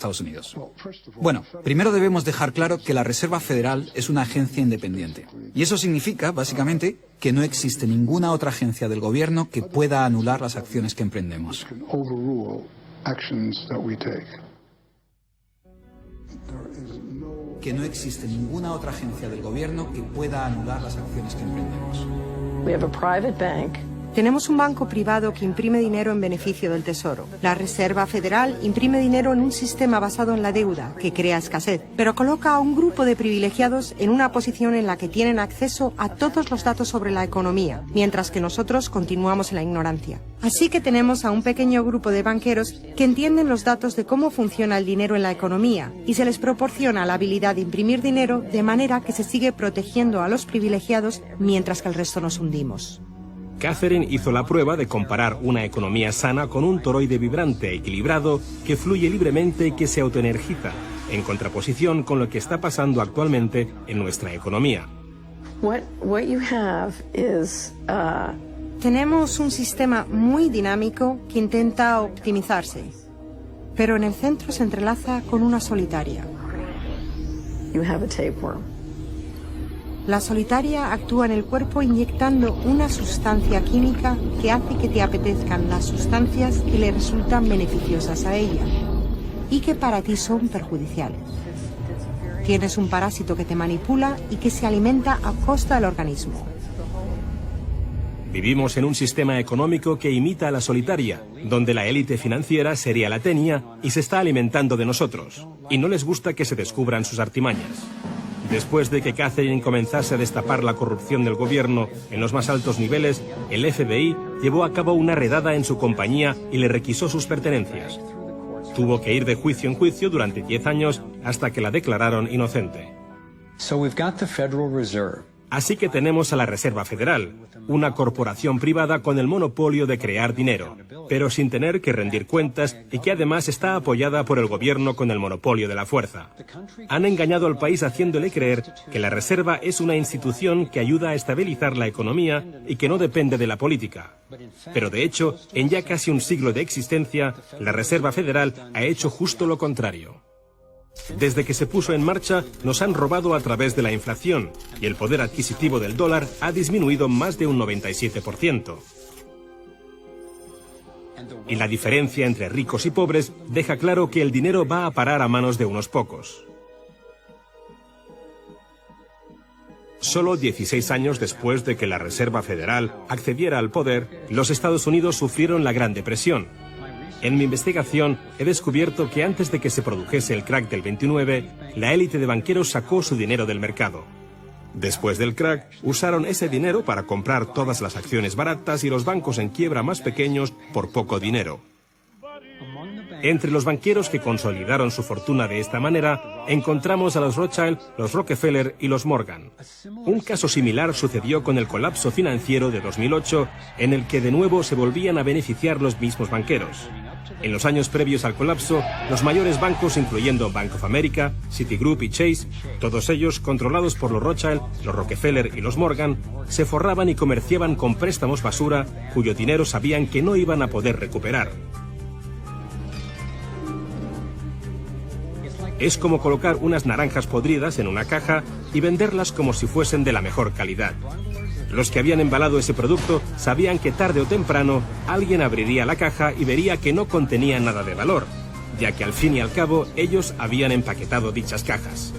Estados Unidos. Bueno, primero debemos dejar claro que la Reserva Federal es una agencia independiente. Y eso significa, básicamente, que no existe ninguna otra agencia del gobierno que pueda anular las acciones que emprendemos. Que no existe ninguna otra agencia del gobierno que pueda anular las acciones que emprendemos. Tenemos un banco privado que imprime dinero en beneficio del Tesoro. La Reserva Federal imprime dinero en un sistema basado en la deuda, que crea escasez, pero coloca a un grupo de privilegiados en una posición en la que tienen acceso a todos los datos sobre la economía, mientras que nosotros continuamos en la ignorancia. Así que tenemos a un pequeño grupo de banqueros que entienden los datos de cómo funciona el dinero en la economía y se les proporciona la habilidad de imprimir dinero de manera que se sigue protegiendo a los privilegiados mientras que el resto nos hundimos. Catherine hizo la prueba de comparar una economía sana con un toroide vibrante, equilibrado, que fluye libremente y que se autoenergiza, en contraposición con lo que está pasando actualmente en nuestra economía. Tenemos un sistema muy dinámico que intenta optimizarse, pero en el centro se entrelaza con una solitaria. La solitaria actúa en el cuerpo inyectando una sustancia química que hace que te apetezcan las sustancias que le resultan beneficiosas a ella y que para ti son perjudiciales. Tienes un parásito que te manipula y que se alimenta a costa del organismo. Vivimos en un sistema económico que imita a la solitaria, donde la élite financiera sería la tenia y se está alimentando de nosotros, y no les gusta que se descubran sus artimañas. Después de que Catherine comenzase a destapar la corrupción del gobierno en los más altos niveles, el FBI llevó a cabo una redada en su compañía y le requisó sus pertenencias. Tuvo que ir de juicio en juicio durante 10 años hasta que la declararon inocente. Así que tenemos a la Reserva Federal, una corporación privada con el monopolio de crear dinero, pero sin tener que rendir cuentas y que además está apoyada por el gobierno con el monopolio de la fuerza. Han engañado al país haciéndole creer que la Reserva es una institución que ayuda a estabilizar la economía y que no depende de la política. Pero de hecho, en ya casi un siglo de existencia, la Reserva Federal ha hecho justo lo contrario. Desde que se puso en marcha, nos han robado a través de la inflación y el poder adquisitivo del dólar ha disminuido más de un 97%. Y la diferencia entre ricos y pobres deja claro que el dinero va a parar a manos de unos pocos. Solo 16 años después de que la Reserva Federal accediera al poder, los Estados Unidos sufrieron la Gran Depresión. En mi investigación he descubierto que antes de que se produjese el crack del 29, la élite de banqueros sacó su dinero del mercado. Después del crack, usaron ese dinero para comprar todas las acciones baratas y los bancos en quiebra más pequeños por poco dinero. Entre los banqueros que consolidaron su fortuna de esta manera, encontramos a los Rothschild, los Rockefeller y los Morgan. Un caso similar sucedió con el colapso financiero de 2008, en el que de nuevo se volvían a beneficiar los mismos banqueros. En los años previos al colapso, los mayores bancos, incluyendo Bank of America, Citigroup y Chase, todos ellos controlados por los Rothschild, los Rockefeller y los Morgan, se forraban y comerciaban con préstamos basura, cuyo dinero sabían que no iban a poder recuperar. Es como colocar unas naranjas podridas en una caja y venderlas como si fuesen de la mejor calidad. Los que habían embalado ese producto sabían que tarde o temprano alguien abriría la caja y vería que no contenía nada de valor, ya que al fin y al cabo ellos habían empaquetado dichas cajas.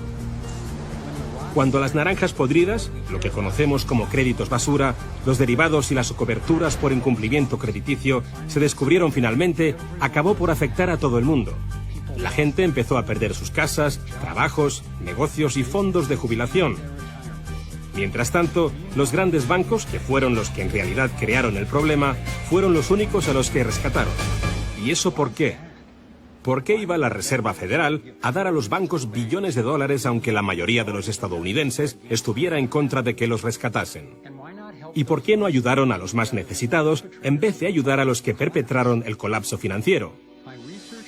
Cuando las naranjas podridas, lo que conocemos como créditos basura, los derivados y las coberturas por incumplimiento crediticio se descubrieron finalmente, acabó por afectar a todo el mundo. La gente empezó a perder sus casas, trabajos, negocios y fondos de jubilación. Mientras tanto, los grandes bancos, que fueron los que en realidad crearon el problema, fueron los únicos a los que rescataron. ¿Y eso por qué? ¿Por qué iba la Reserva Federal a dar a los bancos billones de dólares aunque la mayoría de los estadounidenses estuviera en contra de que los rescatasen? ¿Y por qué no ayudaron a los más necesitados en vez de ayudar a los que perpetraron el colapso financiero?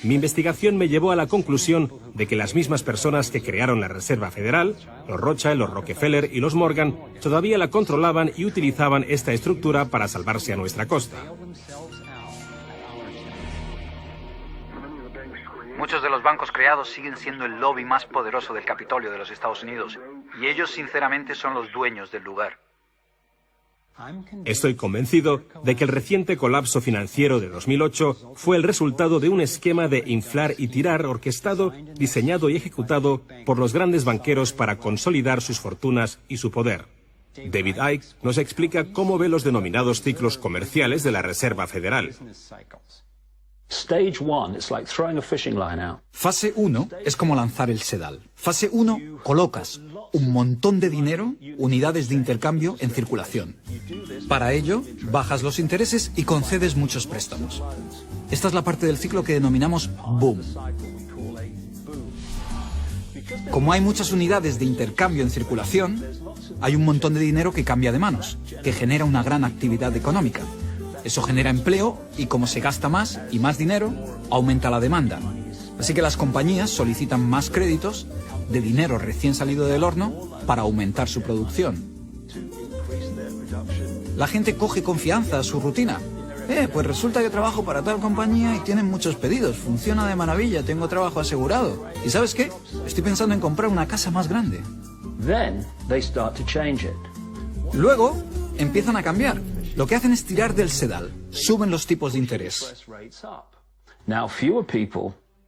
Mi investigación me llevó a la conclusión de que las mismas personas que crearon la Reserva Federal, los Rothschild, los Rockefeller y los Morgan, todavía la controlaban y utilizaban esta estructura para salvarse a nuestra costa. Muchos de los bancos creados siguen siendo el lobby más poderoso del Capitolio de los Estados Unidos, y ellos sinceramente son los dueños del lugar. Estoy convencido de que el reciente colapso financiero de 2008 fue el resultado de un esquema de inflar y tirar orquestado, diseñado y ejecutado por los grandes banqueros para consolidar sus fortunas y su poder. David Icke nos explica cómo ve los denominados ciclos comerciales de la Reserva Federal. Fase 1 es como lanzar el sedal. Fase 1, colocas un montón de dinero, unidades de intercambio en circulación. Para ello, bajas los intereses y concedes muchos préstamos. Esta es la parte del ciclo que denominamos boom. Como hay muchas unidades de intercambio en circulación, hay un montón de dinero que cambia de manos, que genera una gran actividad económica. Eso genera empleo y como se gasta más y más dinero, aumenta la demanda. Así que las compañías solicitan más créditos de dinero recién salido del horno para aumentar su producción. La gente coge confianza a su rutina. Pues resulta que trabajo para tal compañía y tienen muchos pedidos. Funciona de maravilla, tengo trabajo asegurado. ¿Y sabes qué? Estoy pensando en comprar una casa más grande. Luego empiezan a cambiar. Lo que hacen es tirar del sedal. Suben los tipos de interés.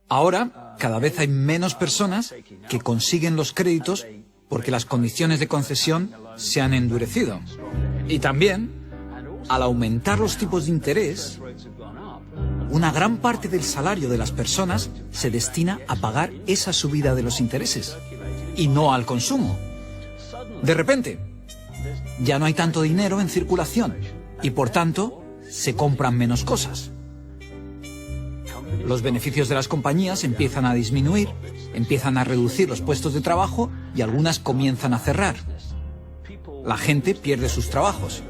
Ahora, cada vez hay menos personas que consiguen los créditos porque las condiciones de concesión se han endurecido. Y también, al aumentar los tipos de interés, una gran parte del salario de las personas se destina a pagar esa subida de los intereses y no al consumo. De repente, ya no hay tanto dinero en circulación y por tanto se compran menos cosas. Los beneficios de las compañías empiezan a disminuir, empiezan a reducir los puestos de trabajo y algunas comienzan a cerrar. La gente pierde sus trabajos.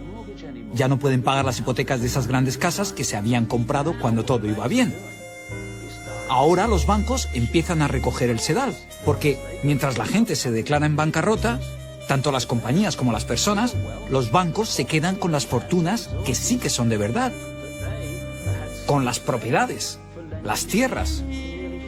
Ya no pueden pagar las hipotecas de esas grandes casas que se habían comprado cuando todo iba bien. Ahora los bancos empiezan a recoger el sedal, porque mientras la gente se declara en bancarrota, tanto las compañías como las personas, los bancos se quedan con las fortunas que sí que son de verdad. Con las propiedades, las tierras,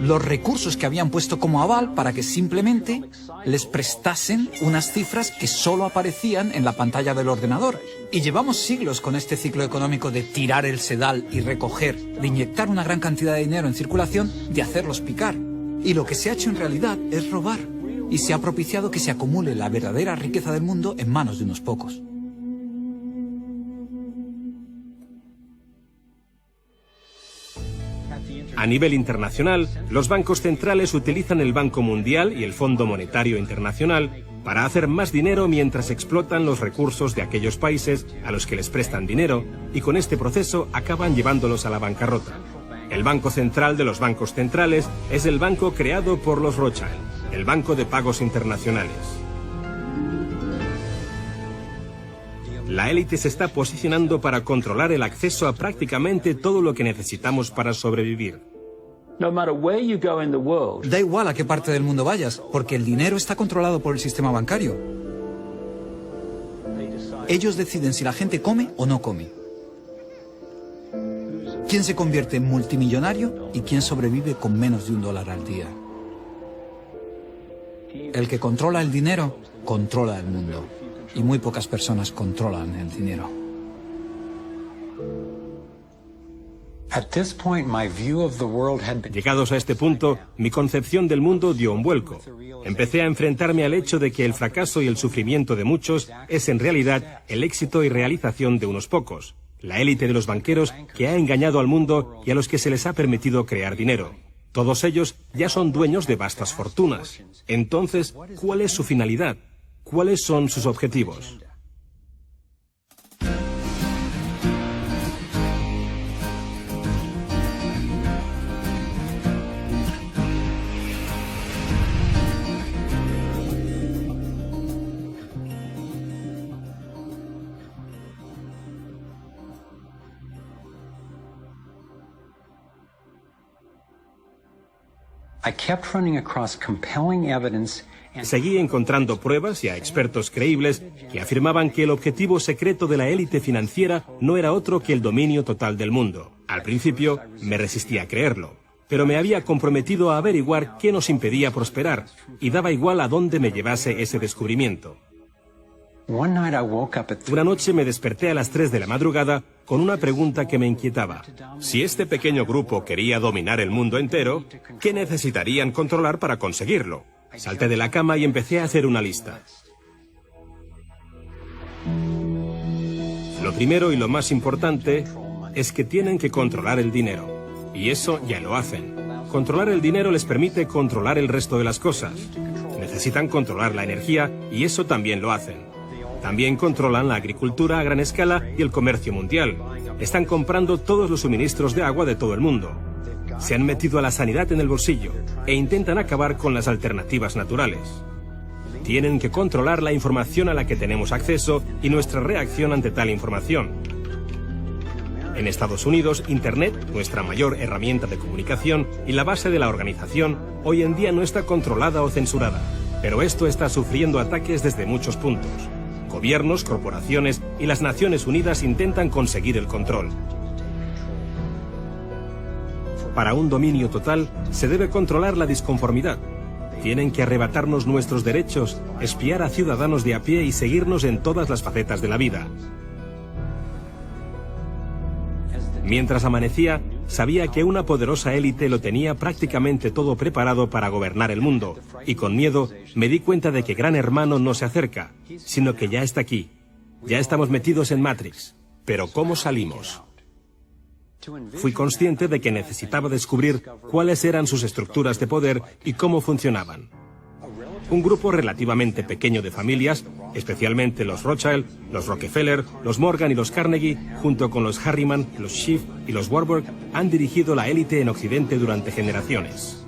los recursos que habían puesto como aval para que simplemente les prestasen unas cifras que solo aparecían en la pantalla del ordenador. Y llevamos siglos con este ciclo económico de tirar el sedal y recoger, de inyectar una gran cantidad de dinero en circulación, de hacerlos picar. Y lo que se ha hecho en realidad es robar. Y se ha propiciado que se acumule la verdadera riqueza del mundo en manos de unos pocos. A nivel internacional, los bancos centrales utilizan el Banco Mundial y el Fondo Monetario Internacional para hacer más dinero mientras explotan los recursos de aquellos países a los que les prestan dinero y con este proceso acaban llevándolos a la bancarrota. El Banco Central de los bancos centrales es el banco creado por los Rothschild, el Banco de Pagos Internacionales. La élite se está posicionando para controlar el acceso a prácticamente todo lo que necesitamos para sobrevivir. Da igual a qué parte del mundo vayas, porque el dinero está controlado por el sistema bancario. Ellos deciden si la gente come o no come. ¿Quién se convierte en multimillonario y quién sobrevive con menos de $1 al día? El que controla el dinero, controla el mundo. Y muy pocas personas controlan el dinero. Llegados a este punto, mi concepción del mundo dio un vuelco. Empecé a enfrentarme al hecho de que el fracaso y el sufrimiento de muchos es en realidad el éxito y realización de unos pocos, la élite de los banqueros que ha engañado al mundo y a los que se les ha permitido crear dinero. Todos ellos ya son dueños de vastas fortunas. Entonces, ¿cuál es su finalidad? ¿Cuáles son sus objetivos? Seguí encontrando pruebas y a expertos creíbles que afirmaban que el objetivo secreto de la élite financiera no era otro que el dominio total del mundo. Al principio me resistí a creerlo. pero me había comprometido a averiguar qué nos impedía prosperar, y daba igual a dónde me llevase ese descubrimiento. Una noche me desperté a las 3 de la madrugada con una pregunta que me inquietaba. Si este pequeño grupo quería dominar el mundo entero, ¿qué necesitarían controlar para conseguirlo? Salté de la cama y empecé a hacer una lista. Lo primero y lo más importante es que tienen que controlar el dinero. Y eso ya lo hacen. Controlar el dinero les permite controlar el resto de las cosas. Necesitan controlar la energía y eso también lo hacen. También controlan la agricultura a gran escala y el comercio mundial. Están comprando todos los suministros de agua de todo el mundo. Se han metido a la sanidad en el bolsillo e intentan acabar con las alternativas naturales. Tienen que controlar la información a la que tenemos acceso y nuestra reacción ante tal información. En Estados Unidos, Internet, nuestra mayor herramienta de comunicación y la base de la organización, hoy en día no está controlada o censurada. Pero esto está sufriendo ataques desde muchos puntos. Gobiernos, corporaciones y las Naciones Unidas intentan conseguir el control. Para un dominio total, se debe controlar la disconformidad. Tienen que arrebatarnos nuestros derechos, espiar a ciudadanos de a pie y seguirnos en todas las facetas de la vida. Mientras amanecía, sabía que una poderosa élite lo tenía prácticamente todo preparado para gobernar el mundo, y con miedo me di cuenta de que Gran Hermano no se acerca, sino que ya está aquí. Ya estamos metidos en Matrix. Pero ¿cómo salimos? Fui consciente de que necesitaba descubrir cuáles eran sus estructuras de poder y cómo funcionaban. Un grupo relativamente pequeño de familias, especialmente los Rothschild, los Rockefeller, los Morgan y los Carnegie, junto con los Harriman, los Schiff y los Warburg, han dirigido la élite en Occidente durante generaciones.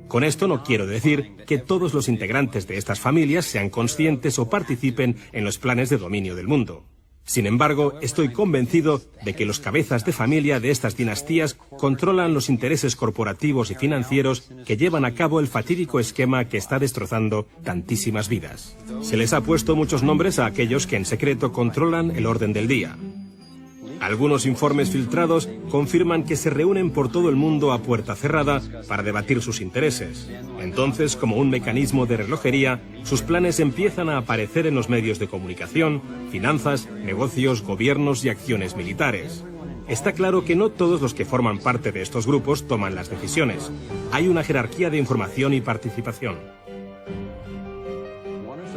Con esto no quiero decir que todos los integrantes de estas familias sean conscientes o participen en los planes de dominio del mundo. Sin embargo, estoy convencido de que los cabezas de familia de estas dinastías controlan los intereses corporativos y financieros que llevan a cabo el fatídico esquema que está destrozando tantísimas vidas. Se les ha puesto muchos nombres a aquellos que en secreto controlan el orden del día. Algunos informes filtrados confirman que se reúnen por todo el mundo a puerta cerrada para debatir sus intereses. Entonces, como un mecanismo de relojería, sus planes empiezan a aparecer en los medios de comunicación, finanzas, negocios, gobiernos y acciones militares. Está claro que no todos los que forman parte de estos grupos toman las decisiones. Hay una jerarquía de información y participación.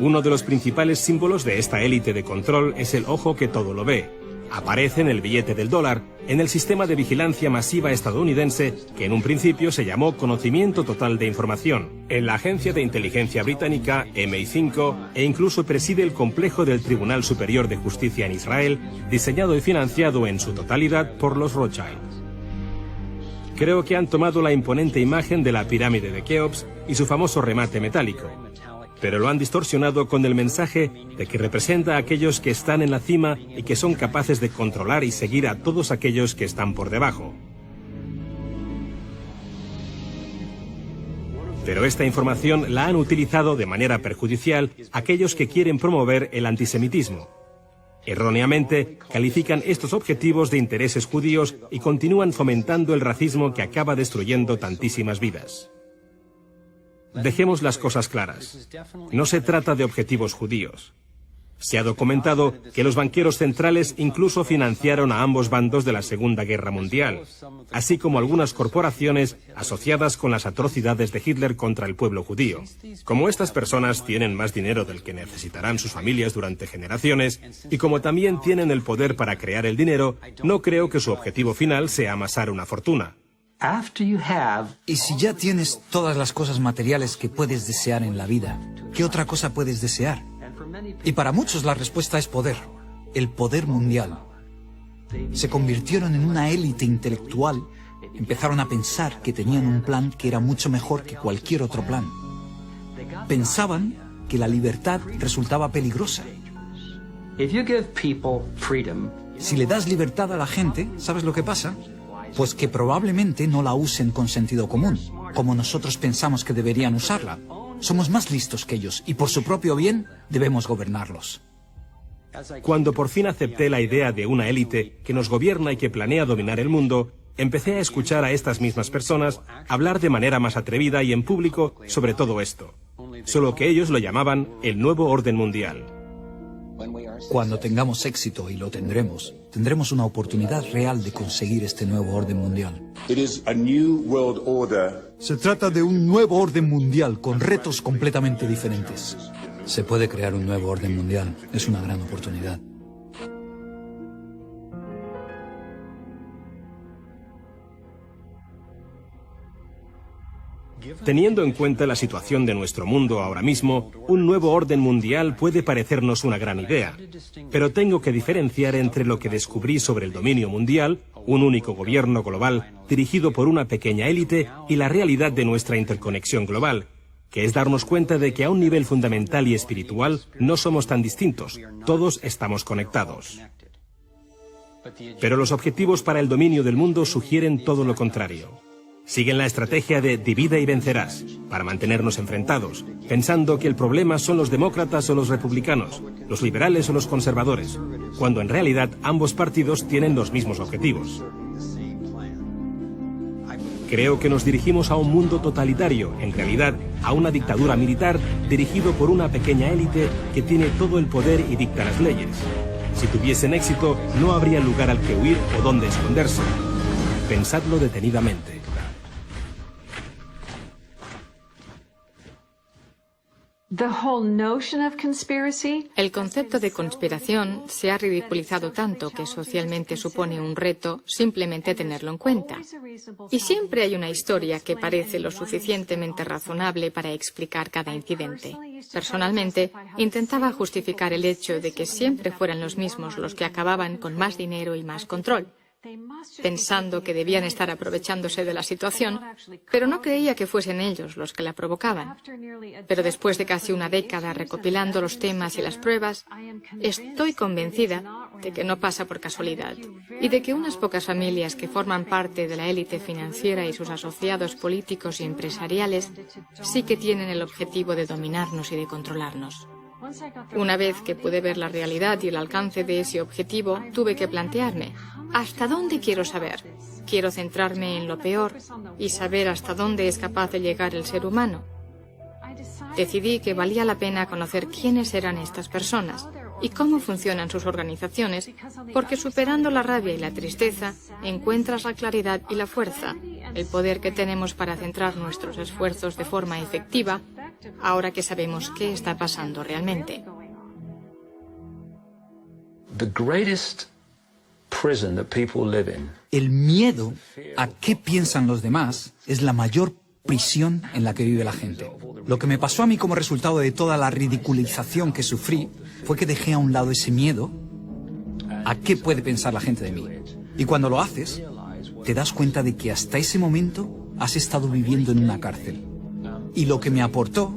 Uno de los principales símbolos de esta élite de control es el ojo que todo lo ve. Aparece en el billete del dólar, en el sistema de vigilancia masiva estadounidense, que en un principio se llamó Conocimiento Total de Información, en la agencia de inteligencia británica MI5 e incluso preside el complejo del Tribunal Superior de Justicia en Israel, diseñado y financiado en su totalidad por los Rothschild. Creo que han tomado la imponente imagen de la pirámide de Keops y su famoso remate metálico, pero lo han distorsionado con el mensaje de que representa a aquellos que están en la cima y que son capaces de controlar y seguir a todos aquellos que están por debajo. Pero esta información la han utilizado de manera perjudicial aquellos que quieren promover el antisemitismo. Erróneamente, califican estos objetivos de intereses judíos y continúan fomentando el racismo que acaba destruyendo tantísimas vidas. Dejemos las cosas claras. No se trata de objetivos judíos. Se ha documentado que los banqueros centrales incluso financiaron a ambos bandos de la Segunda Guerra Mundial, así como algunas corporaciones asociadas con las atrocidades de Hitler contra el pueblo judío. Como estas personas tienen más dinero del que necesitarán sus familias durante generaciones, y como también tienen el poder para crear el dinero, no creo que su objetivo final sea amasar una fortuna. Y si ya tienes todas las cosas materiales que puedes desear en la vida, ¿qué otra cosa puedes desear? Y para muchos la respuesta es poder, el poder mundial. Se convirtieron en una élite intelectual, empezaron a pensar que tenían un plan que era mucho mejor que cualquier otro plan. Pensaban que la libertad resultaba peligrosa. Si le das libertad a la gente, ¿sabes lo que pasa? Pues que probablemente no la usen con sentido común, como nosotros pensamos que deberían usarla. Somos más listos que ellos y por su propio bien debemos gobernarlos. Cuando por fin acepté la idea de una élite que nos gobierna y que planea dominar el mundo, empecé a escuchar a estas mismas personas hablar de manera más atrevida y en público sobre todo esto. Solo que ellos lo llamaban el nuevo orden mundial. Cuando tengamos éxito, y lo tendremos, tendremos una oportunidad real de conseguir este nuevo orden mundial. Se trata de un nuevo orden mundial con retos completamente diferentes. Se puede crear un nuevo orden mundial. Es una gran oportunidad. Teniendo en cuenta la situación de nuestro mundo ahora mismo, un nuevo orden mundial puede parecernos una gran idea. Pero tengo que diferenciar entre lo que descubrí sobre el dominio mundial, un único gobierno global dirigido por una pequeña élite, y la realidad de nuestra interconexión global, que es darnos cuenta de que a un nivel fundamental y espiritual no somos tan distintos, todos estamos conectados. Pero los objetivos para el dominio del mundo sugieren todo lo contrario. Siguen la estrategia de divide y vencerás, para mantenernos enfrentados, pensando que el problema son los demócratas o los republicanos, los liberales o los conservadores, cuando en realidad ambos partidos tienen los mismos objetivos. Creo que nos dirigimos a un mundo totalitario, en realidad a una dictadura militar dirigido por una pequeña élite que tiene todo el poder y dicta las leyes. Si tuviesen éxito, no habría lugar al que huir o dónde esconderse. Pensadlo detenidamente. El concepto de conspiración se ha ridiculizado tanto que socialmente supone un reto simplemente tenerlo en cuenta. Y siempre hay una historia que parece lo suficientemente razonable para explicar cada incidente. Personalmente, intentaba justificar el hecho de que siempre fueran los mismos los que acababan con más dinero y más control, pensando que debían estar aprovechándose de la situación, pero no creía que fuesen ellos los que la provocaban. Pero después de casi una década recopilando los temas y las pruebas, estoy convencida de que no pasa por casualidad y de que unas pocas familias que forman parte de la élite financiera y sus asociados políticos y empresariales sí que tienen el objetivo de dominarnos y de controlarnos. Una vez que pude ver la realidad y el alcance de ese objetivo, tuve que plantearme, ¿hasta dónde quiero saber? ¿Quiero centrarme en lo peor y saber hasta dónde es capaz de llegar el ser humano? Decidí que valía la pena conocer quiénes eran estas personas y cómo funcionan sus organizaciones, porque superando la rabia y la tristeza, encuentras la claridad y la fuerza, el poder que tenemos para centrar nuestros esfuerzos de forma efectiva, ahora que sabemos qué está pasando realmente. El miedo a qué piensan los demás es la mayor prisión en la que vive la gente. Lo que me pasó a mí como resultado de toda la ridiculización que sufrí fue que dejé a un lado ese miedo a qué puede pensar la gente de mí. Y cuando lo haces, te das cuenta de que hasta ese momento has estado viviendo en una cárcel. Y lo que me aportó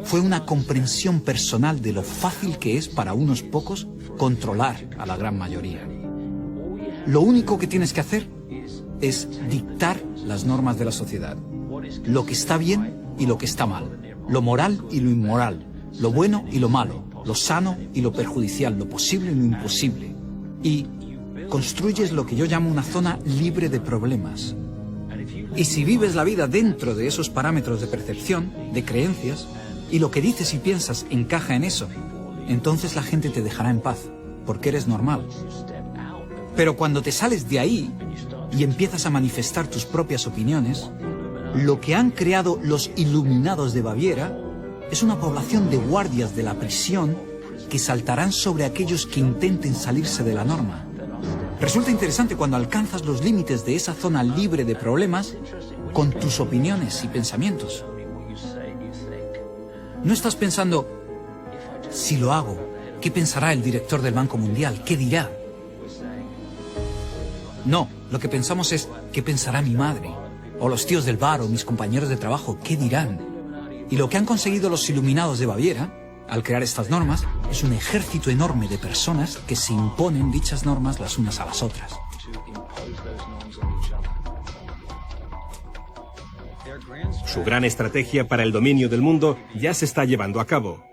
fue una comprensión personal de lo fácil que es para unos pocos controlar a la gran mayoría. Lo único que tienes que hacer es dictar las normas de la sociedad. Lo que está bien y lo que está mal. Lo moral y lo inmoral. Lo bueno y lo malo. Lo sano y lo perjudicial. Lo posible y lo imposible. Y construyes lo que yo llamo una zona libre de problemas. Y si vives la vida dentro de esos parámetros de percepción, de creencias, y lo que dices y piensas encaja en eso, entonces la gente te dejará en paz, porque eres normal. Pero cuando te sales de ahí y empiezas a manifestar tus propias opiniones, lo que han creado los iluminados de Baviera es una población de guardias de la prisión que saltarán sobre aquellos que intenten salirse de la norma. Resulta interesante cuando alcanzas los límites de esa zona libre de problemas con tus opiniones y pensamientos. No estás pensando, si lo hago, ¿qué pensará el director del Banco Mundial? ¿Qué dirá? No, lo que pensamos es, ¿qué pensará mi madre? O los tíos del bar o mis compañeros de trabajo, ¿qué dirán? Y lo que han conseguido los iluminados de Baviera, al crear estas normas, es un ejército enorme de personas que se imponen dichas normas las unas a las otras. Su gran estrategia para el dominio del mundo ya se está llevando a cabo.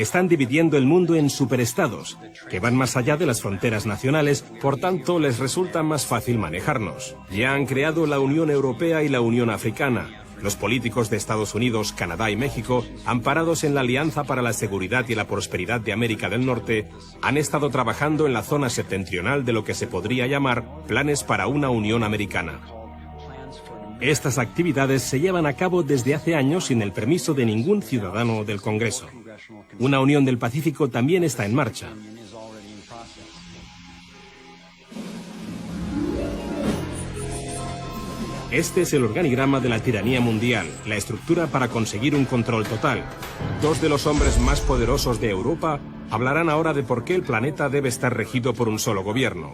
están dividiendo el mundo en superestados, que van más allá de las fronteras nacionales, por tanto les resulta más fácil manejarnos. Ya han creado la Unión Europea y la Unión Africana. Los políticos de Estados Unidos, Canadá y México, amparados en la Alianza para la Seguridad y la Prosperidad de América del Norte, han estado trabajando en la zona septentrional de lo que se podría llamar planes para una Unión Americana. Estas actividades se llevan a cabo desde hace años sin el permiso de ningún ciudadano del Congreso. Una Unión del Pacífico también está en marcha. Este es el organigrama de la tiranía mundial, la estructura para conseguir un control total. Dos de los hombres más poderosos de Europa hablarán ahora de por qué el planeta debe estar regido por un solo gobierno.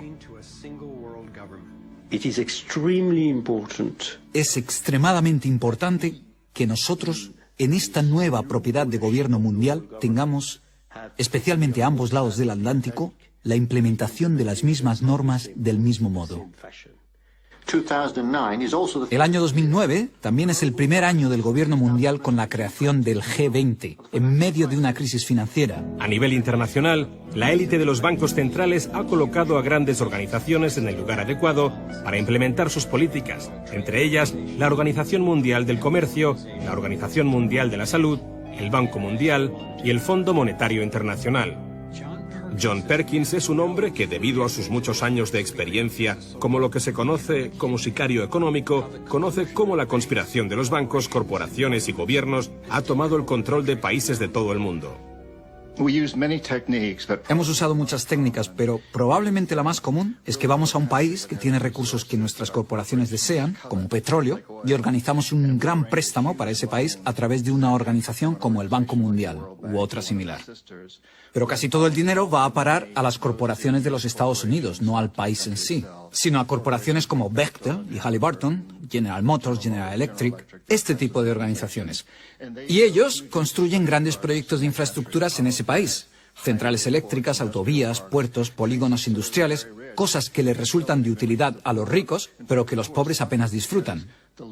Es extremadamente importante que nosotros, en esta nueva propiedad de gobierno mundial, tengamos, especialmente a ambos lados del Atlántico, la implementación de las mismas normas del mismo modo. El año 2009 también es el primer año del gobierno mundial con la creación del G20, en medio de una crisis financiera. A nivel internacional, la élite de los bancos centrales ha colocado a grandes organizaciones en el lugar adecuado para implementar sus políticas, entre ellas la Organización Mundial del Comercio, la Organización Mundial de la Salud, el Banco Mundial y el Fondo Monetario Internacional. John Perkins es un hombre que, debido a sus muchos años de experiencia como lo que se conoce como sicario económico, conoce cómo la conspiración de los bancos, corporaciones y gobiernos ha tomado el control de países de todo el mundo. Hemos usado muchas técnicas, pero probablemente la más común es que vamos a un país que tiene recursos que nuestras corporaciones desean, como petróleo, y organizamos un gran préstamo para ese país a través de una organización como el Banco Mundial u otra similar. Pero casi todo el dinero va a parar a las corporaciones de los Estados Unidos, no al país en sí, sino a corporaciones como Bechtel y Halliburton, General Motors, General Electric, este tipo de organizaciones. Y ellos construyen grandes proyectos de infraestructuras en ese país. Centrales eléctricas, autovías, puertos, polígonos industriales, cosas que les resultan de utilidad a los ricos, pero que los pobres apenas disfrutan.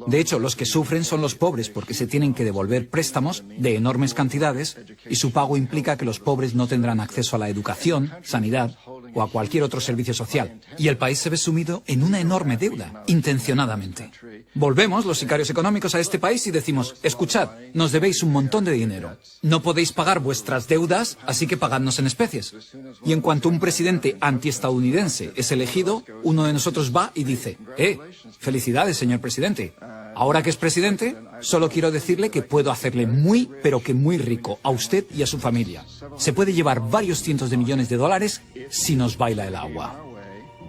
De hecho, los que sufren son los pobres porque se tienen que devolver préstamos de enormes cantidades y su pago implica que los pobres no tendrán acceso a la educación, sanidad o a cualquier otro servicio social. Y el país se ve sumido en una enorme deuda, intencionadamente. Volvemos, los sicarios económicos, a este país y decimos, escuchad, nos debéis un montón de dinero. No podéis pagar vuestras deudas, así que pagadnos en especies. Y en cuanto un presidente antiestadounidense es elegido, uno de nosotros va y dice, felicidades, señor presidente. Ahora que es presidente, solo quiero decirle que puedo hacerle muy, pero que muy rico a usted y a su familia. Se puede llevar varios cientos de millones de dólares si nos baila el agua.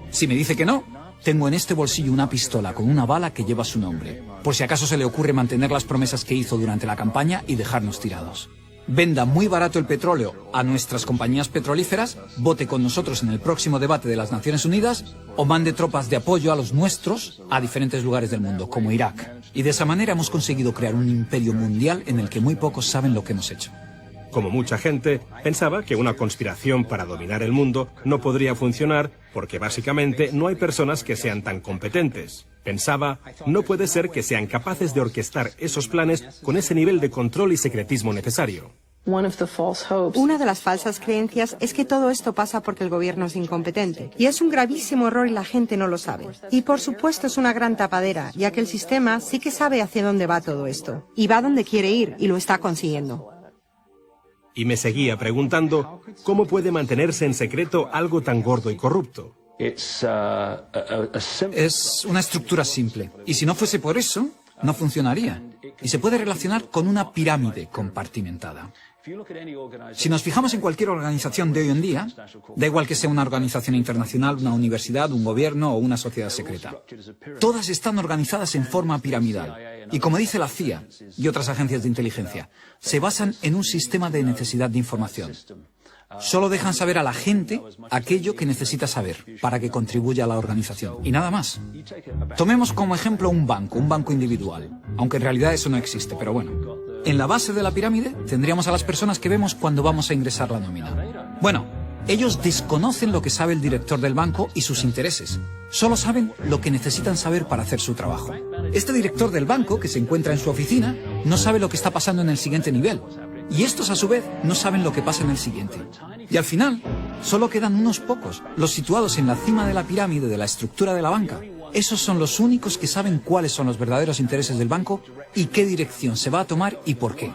Si me dice que no, tengo en este bolsillo una pistola con una bala que lleva su nombre, por si acaso se le ocurre mantener las promesas que hizo durante la campaña y dejarnos tirados. Venda muy barato el petróleo a nuestras compañías petrolíferas, vote con nosotros en el próximo debate de las Naciones Unidas o mande tropas de apoyo a los nuestros a diferentes lugares del mundo, como Irak. Y de esa manera hemos conseguido crear un imperio mundial en el que muy pocos saben lo que hemos hecho. Como mucha gente, pensaba que una conspiración para dominar el mundo no podría funcionar porque básicamente no hay personas que sean tan competentes. Pensaba, no puede ser que sean capaces de orquestar esos planes con ese nivel de control y secretismo necesario. Una de las falsas creencias es que todo esto pasa porque el gobierno es incompetente. Y es un gravísimo error y la gente no lo sabe. Y por supuesto es una gran tapadera, ya que el sistema sí que sabe hacia dónde va todo esto. Y va donde quiere ir y lo está consiguiendo. Y me seguía preguntando, ¿cómo puede mantenerse en secreto algo tan gordo y corrupto? Es una estructura simple. Y si no fuese por eso, no funcionaría. Y se puede relacionar con una pirámide compartimentada. Si nos fijamos en cualquier organización de hoy en día, da igual que sea una organización internacional, una universidad, un gobierno o una sociedad secreta. Todas están organizadas en forma piramidal. Y como dice la CIA y otras agencias de inteligencia, se basan en un sistema de necesidad de información. Solo dejan saber a la gente aquello que necesita saber para que contribuya a la organización. Y nada más. Tomemos como ejemplo un banco individual. Aunque en realidad eso no existe, pero bueno. En la base de la pirámide tendríamos a las personas que vemos cuando vamos a ingresar la nómina. Bueno, ellos desconocen lo que sabe el director del banco y sus intereses. Solo saben lo que necesitan saber para hacer su trabajo. Este director del banco, que se encuentra en su oficina, no sabe lo que está pasando en el siguiente nivel. Y estos, a su vez, no saben lo que pasa en el siguiente. Y al final, solo quedan unos pocos, los situados en la cima de la pirámide de la estructura de la banca. Esos son los únicos que saben cuáles son los verdaderos intereses del banco y qué dirección se va a tomar y por qué.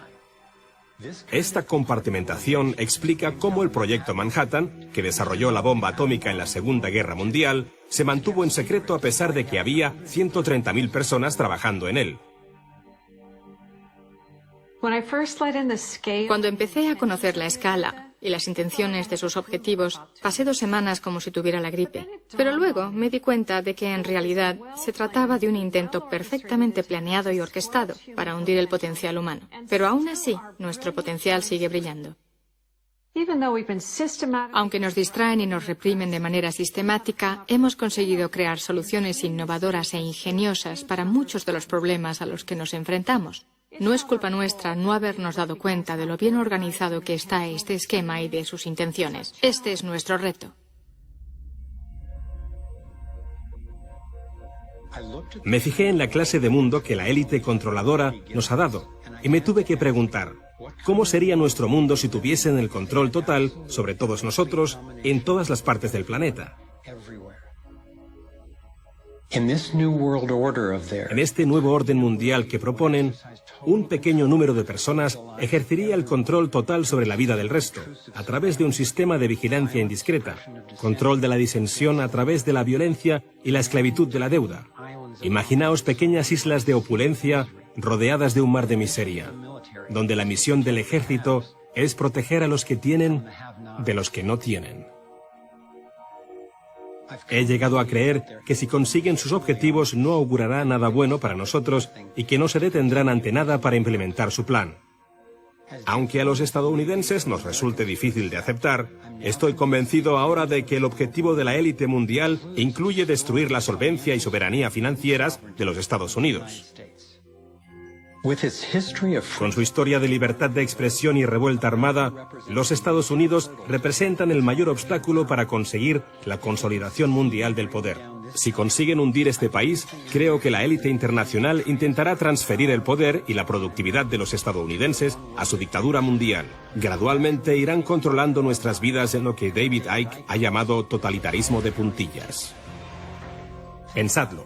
Esta compartimentación explica cómo el proyecto Manhattan, que desarrolló la bomba atómica en la Segunda Guerra Mundial, se mantuvo en secreto a pesar de que había 130.000 personas trabajando en él. Cuando empecé a conocer la escala y las intenciones de sus objetivos, pasé 2 semanas como si tuviera la gripe. Pero luego me di cuenta de que en realidad se trataba de un intento perfectamente planeado y orquestado para hundir el potencial humano. Pero aún así, nuestro potencial sigue brillando. Aunque nos distraen y nos reprimen de manera sistemática, hemos conseguido crear soluciones innovadoras e ingeniosas para muchos de los problemas a los que nos enfrentamos. No es culpa nuestra no habernos dado cuenta de lo bien organizado que está este esquema y de sus intenciones. Este es nuestro reto. Me fijé en la clase de mundo que la élite controladora nos ha dado y me tuve que preguntar, ¿cómo sería nuestro mundo si tuviesen el control total sobre todos nosotros en todas las partes del planeta? En este nuevo orden mundial que proponen, un pequeño número de personas ejercería el control total sobre la vida del resto, a través de un sistema de vigilancia indiscreta, control de la disensión a través de la violencia y la esclavitud de la deuda. Imaginaos pequeñas islas de opulencia rodeadas de un mar de miseria, donde la misión del ejército es proteger a los que tienen de los que no tienen. He llegado a creer que si consiguen sus objetivos no augurará nada bueno para nosotros y que no se detendrán ante nada para implementar su plan. Aunque a los estadounidenses nos resulte difícil de aceptar, estoy convencido ahora de que el objetivo de la élite mundial incluye destruir la solvencia y soberanía financieras de los Estados Unidos. Con su historia de libertad de expresión y revuelta armada, los Estados Unidos representan el mayor obstáculo para conseguir la consolidación mundial del poder. Si consiguen hundir este país, creo que la élite internacional intentará transferir el poder y la productividad de los estadounidenses a su dictadura mundial. Gradualmente irán controlando nuestras vidas en lo que David Icke ha llamado totalitarismo de puntillas. Pensadlo.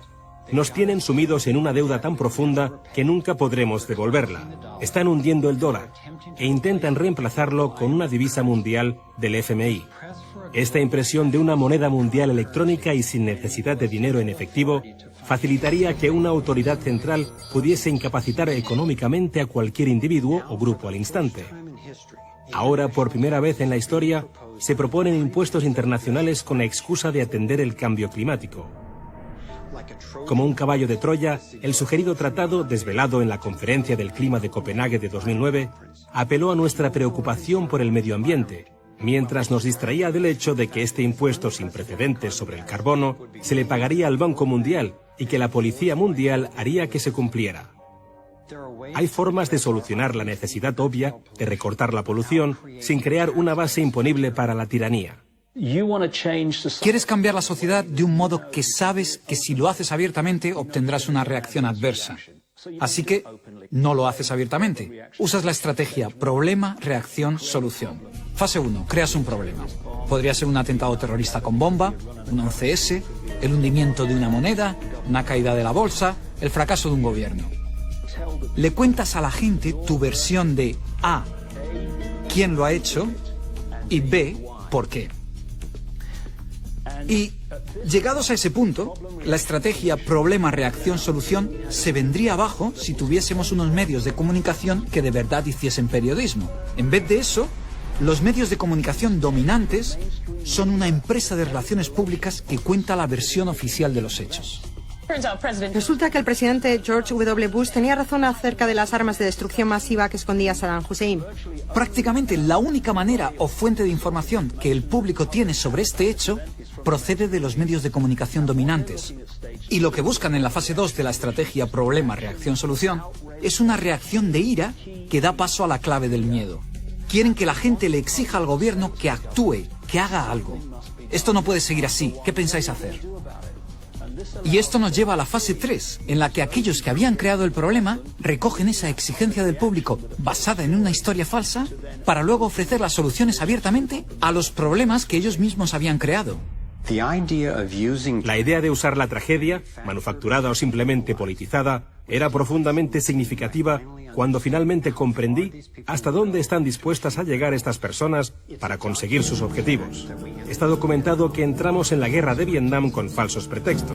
Nos tienen sumidos en una deuda tan profunda que nunca podremos devolverla. Están hundiendo el dólar e intentan reemplazarlo con una divisa mundial del FMI. Esta impresión de una moneda mundial electrónica y sin necesidad de dinero en efectivo facilitaría que una autoridad central pudiese incapacitar económicamente a cualquier individuo o grupo al instante. Ahora, por primera vez en la historia, se proponen impuestos internacionales con la excusa de atender el cambio climático. Como un caballo de Troya, el sugerido tratado, desvelado en la Conferencia del Clima de Copenhague de 2009, apeló a nuestra preocupación por el medio ambiente, mientras nos distraía del hecho de que este impuesto sin precedentes sobre el carbono se le pagaría al Banco Mundial y que la Policía Mundial haría que se cumpliera. Hay formas de solucionar la necesidad obvia de recortar la polución sin crear una base imponible para la tiranía. Quieres cambiar la sociedad de un modo que sabes que si lo haces abiertamente obtendrás una reacción adversa. Así que no lo haces abiertamente. Usas la estrategia problema, reacción, solución. Fase 1. Creas un problema. Podría ser un atentado terrorista con bomba, un 11S, el hundimiento de una moneda, una caída de la bolsa, el fracaso de un gobierno. Le cuentas a la gente tu versión de A, quién lo ha hecho, y B, por qué. Y, llegados a ese punto, la estrategia problema-reacción-solución se vendría abajo si tuviésemos unos medios de comunicación que de verdad hiciesen periodismo. En vez de eso, los medios de comunicación dominantes son una empresa de relaciones públicas que cuenta la versión oficial de los hechos. Resulta que el presidente George W. Bush tenía razón acerca de las armas de destrucción masiva que escondía Saddam Hussein. Prácticamente la única manera o fuente de información que el público tiene sobre este hecho procede de los medios de comunicación dominantes. Y lo que buscan en la fase 2 de la estrategia problema-reacción-solución es una reacción de ira que da paso a la clave del miedo. Quieren que la gente le exija al gobierno que actúe, que haga algo. Esto no puede seguir así. ¿Qué pensáis hacer? Y esto nos lleva a la fase 3, en la que aquellos que habían creado el problema recogen esa exigencia del público basada en una historia falsa para luego ofrecer las soluciones abiertamente a los problemas que ellos mismos habían creado. La idea de usar la tragedia, manufacturada o simplemente politizada, era profundamente significativa cuando finalmente comprendí hasta dónde están dispuestas a llegar estas personas para conseguir sus objetivos. Está documentado que entramos en la guerra de Vietnam con falsos pretextos.